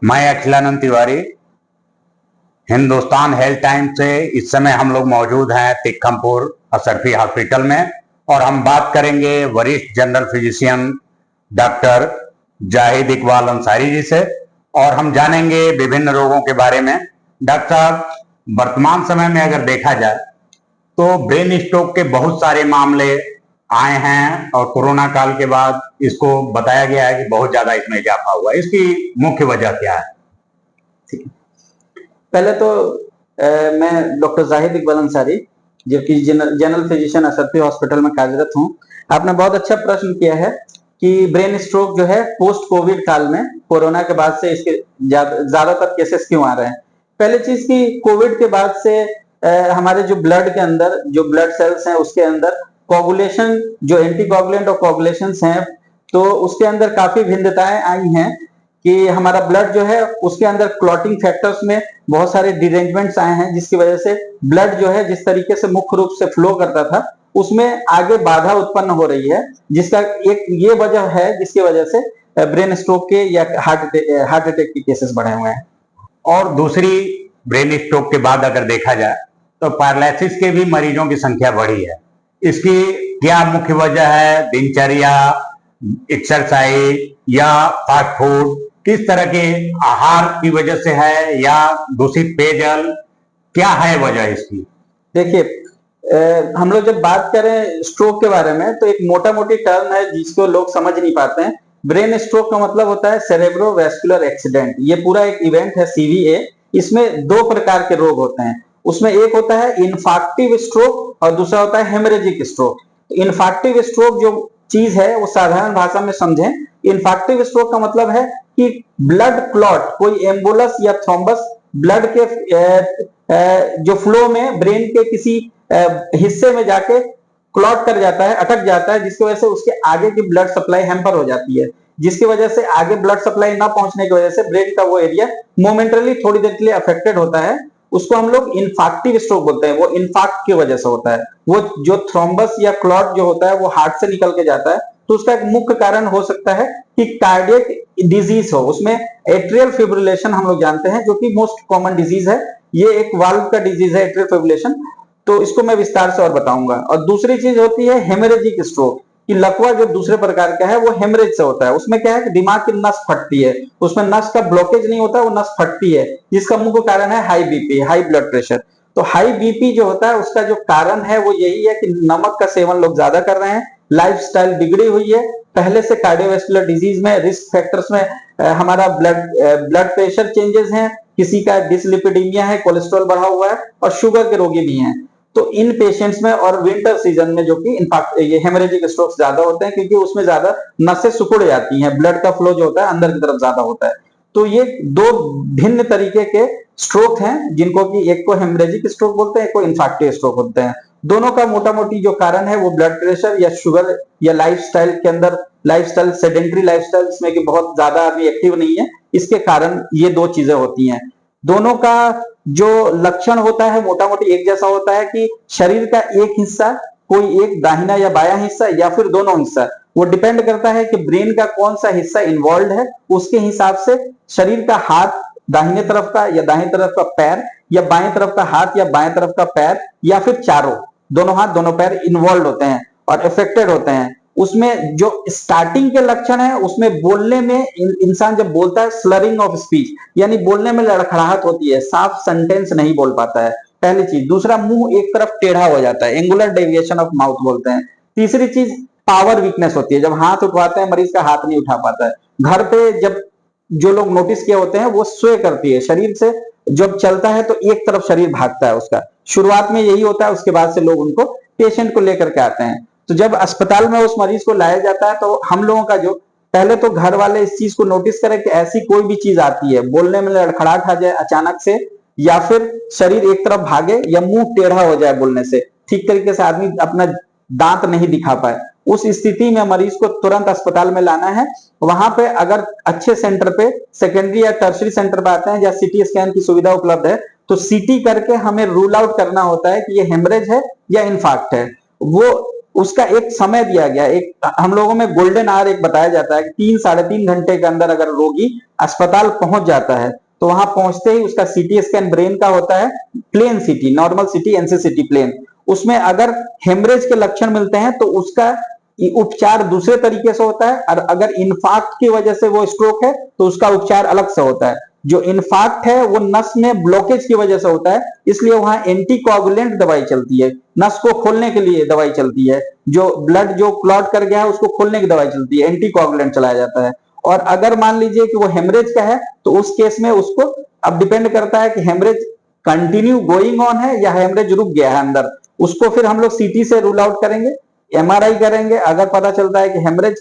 मैं Akhilanand Tiwari, Hindustan health time से। इस समय हम लोग मौजूद हैं तिक्कमपुर अशरफी हॉस्पिटल में और हम बात करेंगे वरिष्ठ general physician doctor Zahid Iqbal Ansari ji से और हम जानेंगे विभिन्न रोगों के बारे में। डॉक्टर साहब, वर्तमान समय में अगर देखा जाए तो ब्रेन स्ट्रोक के बहुत सारे मामले आए हैं और कोरोना काल के बाद इसको बताया गया है कि बहुत ज्यादा इसमें इजाफा हुआ है। इसकी मुख्य वजह क्या है? पहले तो मैं डॉक्टर जाहिद इकबाल अंसारी, जो कि जनरल फिजिशियन अशरफी हॉस्पिटल में कार्यरत हूं। आपने बहुत अच्छा प्रश्न किया है कि ब्रेन स्ट्रोक जो है पोस्ट कोविड काल में कोरोना के बाद से इसके ज्यादातर केसेस क्यों आ रहे हैं। पहली चीज कि कोविड के बाद से हमारे जो ब्लड के अंदर जो ब्लड सेल्स हैं उसके अंदर कोगुलेशन, जो एंटीकोगुलेंट और कोगुलेशन हैं, तो उसके अंदर काफी भिन्नताएं आई हैं कि हमारा ब्लड जो है उसके अंदर क्लॉटिंग फैक्टर्स में बहुत सारे डिरेंजमेंट्स आए हैं, जिसकी वजह से ब्लड जो है जिस तरीके से मुख्य रूप से फ्लो करता था उसमें आगे बाधा उत्पन्न हो रही है, जिसका एक ये वजह है जिसकी वजह से ब्रेन स्ट्रोक के या हार्ट अटैक के केसेस बढ़े हुए हैं। और दूसरी, ब्रेन स्ट्रोक के बाद अगर देखा जाए तो पैरालिसिस के भी मरीजों की संख्या बढ़ी है। इसकी क्या मुख्य वजह है? दिनचर्या, एक्सरसाइज या फास्ट फूड, किस तरह के आहार की वजह से है या दूषित पेयजल, क्या है वजह इसकी? देखिए, हम लोग जब बात करें स्ट्रोक के बारे में तो एक मोटा मोटी टर्म है जिसको लोग समझ नहीं पाते हैं। ब्रेन स्ट्रोक का मतलब होता है सेरेब्रोवैस्कुलर एक्सीडेंट। ये पूरा एक इवेंट है, सीवीए। इसमें दो प्रकार के रोग होते हैं। उसमें एक होता है इन्फाक्टिव स्ट्रोक और दूसरा होता है हेमरेजिक स्ट्रोक। इन्फाक्टिव स्ट्रोक जो चीज है वो साधारण भाषा में समझें। इन्फाक्टिव स्ट्रोक का मतलब है कि ब्लड क्लॉट, कोई एम्बुलस या थ्रोम्बस ब्लड के जो फ्लो में ब्रेन के किसी हिस्से में जाके क्लॉट कर जाता है, अटक जाता है, जिसकी वजह से उसके आगे की ब्लड सप्लाई हैम्पर हो जाती है, जिसकी वजह से आगे ब्लड सप्लाई ना पहुंचने की वजह से ब्रेन का वो एरिया मोमेंटरली थोड़ी देर के लिए अफेक्टेड होता है। उसको हम लोग इन्फाक्टिव स्ट्रोक बोलते हैं। वो इन्फाक्ट की वजह से होता है। वो जो थ्रोम्बस या क्लॉट जो होता है वो हार्ट से निकल के जाता है, तो उसका एक मुख्य कारण हो सकता है कि कार्डियक डिजीज हो। उसमें एट्रियल फिब्रिलेशन हम लोग जानते हैं, जो कि मोस्ट कॉमन डिजीज है। ये एक वाल्व का डिजीज है, एट्रियल फिब्रिलेशन। तो इसको मैं विस्तार से और बताऊंगा। और दूसरी चीज होती है हेमरेजिक स्ट्रोक, कि लकवा जो दूसरे प्रकार का है वो हेमरेज से होता है। उसमें क्या है कि दिमाग की नस फटती है, उसमें नस का ब्लॉकेज नहीं होता, वो नस फटती है, जिसका मुख्य कारण है high BP, high blood pressure. तो हाई बीपी जो होता है उसका जो कारण है वो यही है कि नमक का सेवन लोग ज्यादा कर रहे हैं, लाइफस्टाइल बिगड़ी हुई है, पहले से कार्डियोवैस्कुलर डिजीज में रिस्क फैक्टर्स में हमारा ब्लड प्रेशर चेंजेस हैं, किसी का डिसलिपिडीमिया है, कोलेस्ट्रॉल बढ़ा हुआ है, और शुगर के रोगी भी हैं। तो इन पेशेंट्स में और विंटर सीजन में जो कि इनफैक्ट ये हेमरेजिक स्ट्रोक्स ज्यादा होते हैं, क्योंकि उसमें ज्यादा नसें सिकुड़ जाती हैं, ब्लड का फ्लो जो होता है अंदर की तरफ ज्यादा होता है। तो ये दो भिन्न तरीके के स्ट्रोक हैं, जिनको कि एक को हेमरेजिक स्ट्रोक बोलते हैं, एक को इन्फैक्टिव स्ट्रोक बोलते हैं। दोनों का मोटा मोटी जो कारण है वो ब्लड प्रेशर या शुगर या लाइफस्टाइल के अंदर, लाइफस्टाइल सेडेंटरी लाइफस्टाइल जिसमें कि बहुत ज्यादा आदमी एक्टिव नहीं है, इसके कारण ये दो चीजें होती हैं। दोनों का जो लक्षण होता है मोटा मोटी एक जैसा होता है कि शरीर का एक हिस्सा, कोई एक दाहिना या बायां हिस्सा या फिर दोनों हिस्सा, वो डिपेंड करता है कि ब्रेन का कौन सा हिस्सा इन्वॉल्व है। उसके हिसाब से शरीर का हाथ दाहिने तरफ का या दाहिने तरफ का पैर, या बाएं तरफ का हाथ या बाएं तरफ का पैर, या फिर चारों, दोनों हाथ दोनों पैर इन्वॉल्व होते हैं और इफेक्टेड होते हैं। उसमें जो स्टार्टिंग के लक्षण है उसमें बोलने में इंसान जब बोलता है स्लरिंग ऑफ स्पीच, यानी बोलने में लड़खड़ाहट होती है, साफ सेंटेंस नहीं बोल पाता है, पहली चीज। दूसरा, मुंह एक तरफ टेढ़ा हो जाता है, एंगुलर डेविएशन ऑफ माउथ बोलते हैं। तीसरी चीज, पावर वीकनेस होती है, जब हाथ उठवाते हैं मरीज का हाथ नहीं उठा पाता है। घर पे जब जो लोग नोटिस किए होते हैं वो स्वे करती है, शरीर से जब चलता है तो एक तरफ शरीर भागता है उसका, शुरुआत में यही होता है, उसके बाद से लोग उनको पेशेंट को लेकर के आते हैं। तो जब अस्पताल में उस मरीज को लाया जाता है तो हम लोगों का जो पहले तो घर वाले इस चीज को नोटिस करें कि ऐसी कोई भी चीज आती है, बोलने में लड़खड़ाहट आ जाए अचानक से, या फिर शरीर एक तरफ भागे, या मुंह टेढ़ा हो जाए बोलने से, ठीक तरीके से आदमी अपना दांत नहीं दिखा पाए, उस स्थिति में मरीज को तुरंत अस्पताल में लाना है। वहां पे अगर अच्छे सेंटर पे, सेकेंडरी या टर्शरी सेंटर पे आते हैं जहां सीटी स्कैन की सुविधा उपलब्ध है, तो सीटी करके हमें रूल आउट करना होता है कि ये हेमरेज है या इन्फाक्ट है। वो उसका एक समय दिया गया, एक हम लोगों में गोल्डन आवर एक बताया जाता है कि 3-3.5 घंटे के अंदर अगर रोगी अस्पताल पहुंच जाता है तो वहां पहुंचते ही उसका सीटी स्कैन ब्रेन का होता है, प्लेन सीटी, नॉर्मल सीटी, एनसीसीटी प्लेन। उसमें अगर हेमरेज के लक्षण मिलते हैं तो उसका उपचार दूसरे तरीके से होता है, और अगर इन्फार्क्ट की वजह से वो स्ट्रोक है तो उसका उपचार अलग से होता है। जो इन्फार्क्ट है वो नस में ब्लॉकेज की वजह से होता है, इसलिए वहां एंटीकोगुलेंट दवाई चलती है, नस को खोलने के लिए दवाई चलती है, जो ब्लड जो क्लॉट कर गया है उसको खोलने की दवाई चलती है, एंटीकोगुलेंट चलाया जाता है। और अगर मान लीजिए कि वो हेमरेज का है तो उस केस में उसको अब डिपेंड करता है कि हेमरेज कंटिन्यू गोइंग ऑन है या हेमरेज रुक गया है अंदर, उसको फिर हम लोग सीटी से रूल आउट करेंगे, एमआरआई करेंगे। अगर पता चलता है कि हेमरेज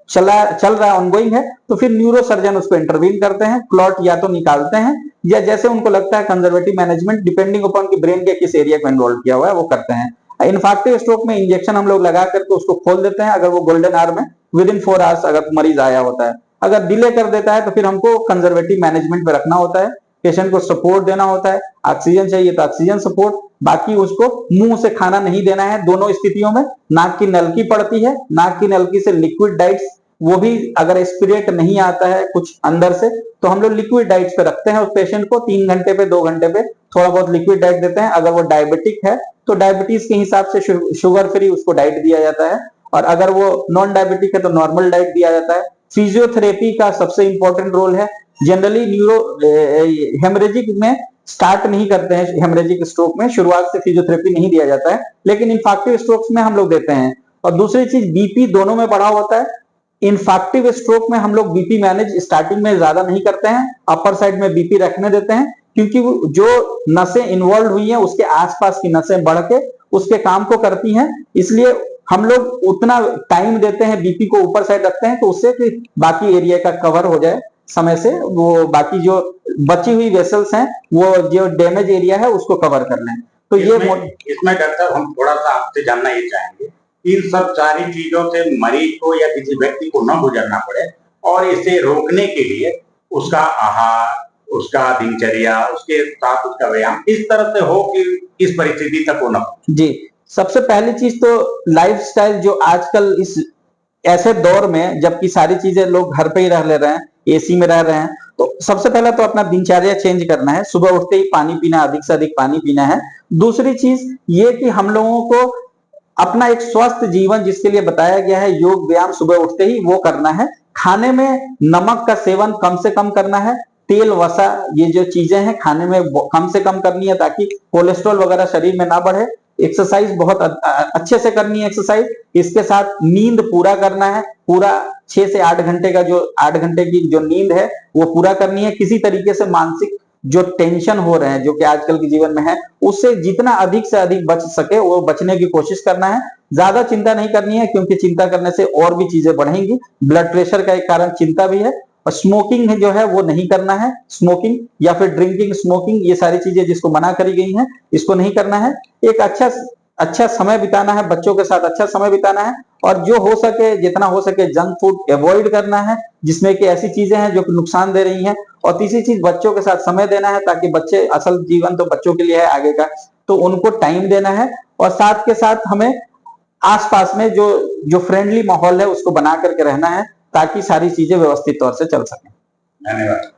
चल रहा है, ऑनगोइंग है, तो फिर न्यूरो सर्जन उसको इंटरवीन करते हैं, क्लॉट या तो निकालते हैं या जैसे उनको लगता है कंजर्वेटिव मैनेजमेंट डिपेंडिंग अपॉन कि ब्रेन के किस एरिया को इन्वॉल्व किया हुआ है वो करते हैं। इन्फार्क्टिव स्ट्रोक में इंजेक्शन हम लोग लगा करके उसको खोल देते हैं, अगर वो गोल्डन आवर में विद इन 4 आवर्स अगर मरीज आया होता है। अगर डिले कर देता है तो फिर हमको कंजर्वेटिव मैनेजमेंट पे रखना होता है, पेशेंट को सपोर्ट देना होता है, ऑक्सीजन चाहिए तो ऑक्सीजन सपोर्ट, बाकी उसको मुंह से खाना नहीं देना है दोनों स्थितियों में। नाक की नलकी पड़ती है, नाक की नलकी से लिक्विड डाइट्स, वो भी अगर स्पिरिट नहीं आता है कुछ अंदर से तो हम लोग लिक्विड डाइट्स पे रखते हैं उस पेशेंट को, 3 घंटे पे 2 घंटे पे थोड़ा बहुत लिक्विड डाइट देते हैं। अगर वो डायबिटिक है तो डायबिटीज के हिसाब से शुगर फ्री उसको डाइट दिया जाता है, और अगर वो नॉन डायबिटिक है तो नॉर्मल डाइट दिया जाता है। फिजियोथेरेपी का सबसे इंपॉर्टेंट रोल है। जनरली न्यूरो हेमरेजिक में स्टार्ट नहीं करते हैं, हेमरेजिक स्ट्रोक में शुरुआत से फिजियोथेरेपी नहीं दिया जाता है, लेकिन इन्फार्क्टिव स्ट्रोक्स में हम लोग देते हैं। और दूसरी चीज बीपी दोनों में बढ़ा होता है। इन्फार्क्टिव स्ट्रोक में हम लोग बीपी मैनेज स्टार्टिंग में ज्यादा नहीं करते हैं, अपर साइड में बीपी रखने देते हैं, क्योंकि जो नसें इन्वॉल्व हुई हैं उसके आसपास की नसें बढ़ के उसके काम को करती हैं, इसलिए हम लोग उतना टाइम देते हैं, बीपी को ऊपर साइड रखते हैं तो उससे कि बाकी एरिया का कवर हो जाए समय से, वो बाकी जो बची हुई वेसल्स हैं वो जो डैमेज एरिया है उसको कवर कर लें। तो इसमें डॉक्टर हम थोड़ा सा आपसे जानना ये चाहेंगे, इन सब सारी चीजों से मरीज को या किसी व्यक्ति को न गुजरना पड़े और इसे रोकने के लिए उसका आहार, उसका दिनचर्या, उसके साथ उसका व्यायाम इस तरह से हो कि इस परिस्थिति तक हो न पहुंचे। जी, सबसे पहली चीज तो लाइफस्टाइल जो आजकल इस ऐसे दौर में जबकि सारी चीजें लोग घर पे ही रह ले रहे हैं, एसी में रह रहे हैं, तो सबसे पहले तो अपना दिनचर्या चेंज करना है, सुबह उठते ही पानी पीना, अधिक से अधिक पानी पीना है। दूसरी चीज ये कि हम लोगों को अपना एक स्वस्थ जीवन जिसके लिए बताया गया है, योग व्यायाम सुबह उठते ही वो करना है। खाने में नमक का सेवन कम से कम करना है, तेल वसा ये जो चीजें हैं खाने में कम से कम करनी है ताकि कोलेस्ट्रॉल वगैरह शरीर में ना बढ़े। एक्सरसाइज बहुत अच्छे से करनी है एक्सरसाइज, इसके साथ नींद पूरा करना है, पूरा 6 से 8 घंटे का जो 8 घंटे की जो नींद है वो पूरा करनी है। किसी तरीके से मानसिक जो टेंशन हो रहे हैं जो कि आजकल के जीवन में है उससे जितना अधिक से अधिक बच सके वो बचने की कोशिश करना है। ज्यादा चिंता नहीं करनी है क्योंकि चिंता करने से और भी चीजें बढ़ेंगी, ब्लड प्रेशर का एक कारण चिंता भी है। और स्मोकिंग जो है वो नहीं करना है, स्मोकिंग या फिर ड्रिंकिंग, स्मोकिंग, ये सारी चीजें जिसको मना करी गई हैं इसको नहीं करना है। एक अच्छा समय बिताना है, बच्चों के साथ अच्छा समय बिताना है, और जो हो सके जितना हो सके जंक फूड अवॉइड करना है जिसमें कि ऐसी चीजें हैं जो कि नुकसान दे रही हैं। और तीसरी चीज बच्चों के साथ समय देना है ताकि बच्चे, असल जीवन तो बच्चों के लिए है आगे का, तो उनको टाइम देना है। और साथ के साथ हमें आसपास में जो फ्रेंडली माहौल है उसको बना करके रहना है ताकि सारी चीजें व्यवस्थित तौर से चल सकें। धन्यवाद।